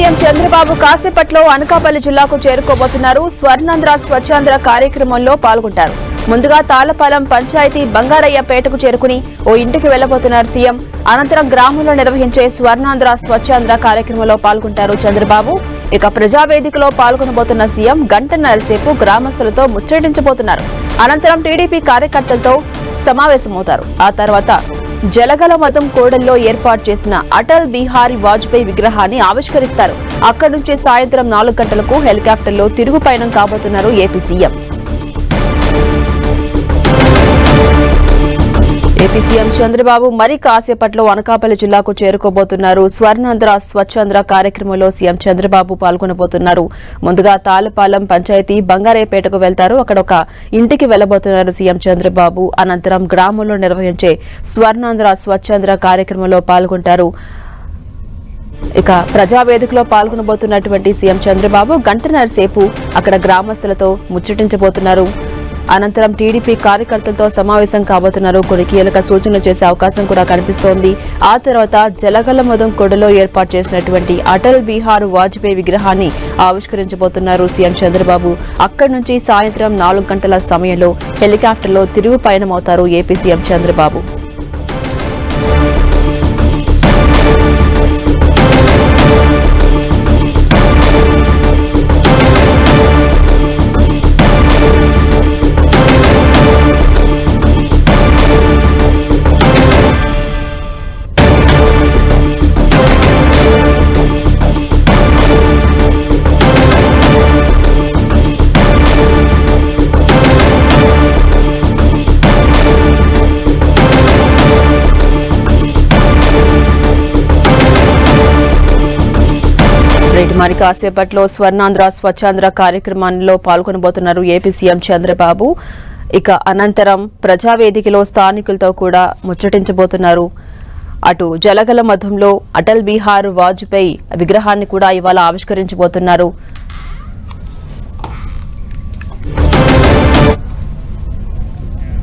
CM Chandrababu కాసేపట్లో అనకాపల్లి జిల్లాకు చేరుకోబోతున్నారు. స్వర్ణాంధ్ర స్వచ్ఛాంధ్ర కార్యక్రమంలో పాల్గొంటారు. ముందుగా తాళపాలెం పంచాయతీ బంగారయ్యపేటకు చేరుకుని ఓ ఇంటికి వెళ్లబోతున్నారు సీఎం. అనంతరం గ్రామంలో నిర్వహించే స్వర్ణాంధ్ర స్వచ్ఛాంధ్ర కార్యక్రమంలో పాల్గొంటారు చంద్రబాబు. ఇక ప్రజావేదికలో పాల్గొనబోతున్న సీఎం గంటన్నరసేపు గ్రామస్తులతో ముచ్చటించబోతున్నారు. అనంతరం టీడీపీ కార్యకర్తలతో సమావేశమవుతారు. ఆ తర్వాత జలగలమతం కోడల్లో ఏర్పాటు చేసిన అటల్ బిహారీ వాజ్పేయి విగ్రహాన్ని ఆవిష్కరిస్తారు. అక్కడి నుంచి సాయంత్రం 4 గంటలకు హెలికాప్టర్లో తిరుగు పయనం కాబోతున్నారు AP CM. AP CM Chandrababu మరి కాసేపట్లో అనకాపల్లి జిల్లాకు చేరుకోబోతున్నారు. స్వర్ణాంధ్ర స్వచ్ఛాంధ్ర కార్యక్రమంలో సీఎం చంద్రబాబు పాల్గొనబోతున్నారు. ముందుగా తాళపాలెం పంచాయతీ బంగారయ్యపేటకు వెళ్తారు. అక్కడ ఒక ఇంటికి వెళ్లబోతున్నారు సీఎం చంద్రబాబు. అనంతరం గ్రామంలో నిర్వహించే స్వర్ణాంధ్ర స్వచ్ఛాంధ్ర కార్యక్రమంలో పాల్గొంటారు. ఇక ప్రజావేదికలో పాల్గొనబోతున్నటువంటి సీఎం చంద్రబాబు గంటన్నరసేపు అక్కడ గ్రామస్తులతో ముచ్చటించబోతున్నారు. అనంతరం టీడీపీ కార్యకర్తలతో సమావేశం కాబోతున్నారు. కొన్ని కీలక సూచనలు చేసే అవకాశం కూడా కనిపిస్తోంది. ఆ తర్వాత జలగలమదం కొడలో ఏర్పాటు చేసినటువంటి అటల్ బిహారీ వాజ్పేయి విగ్రహాన్ని ఆవిష్కరించబోతున్నారు సీఎం చంద్రబాబు. అక్కడి నుంచి సాయంత్రం 4 గంటల సమయంలో హెలికాప్టర్లో తిరుగు పయనమవుతారు ఏపీ సీఎం చంద్రబాబు. మరి కాసేపట్లో స్వర్ణాంధ్ర స్వచ్ఛాంధ్ర కార్యక్రమంలో పాల్గొనబోతున్నారు ఏపీ సీఎం చంద్రబాబు. ఇక అనంతరం ప్రజావేదికలో స్థానికులతో కూడా ముచ్చటించబోతున్నారు. అటు జలగల మధ్యంలో అటల్ బిహారీ వాజ్పేయి విగ్రహాన్ని కూడా ఇవాళ ఆవిష్కరించబోతున్నారు.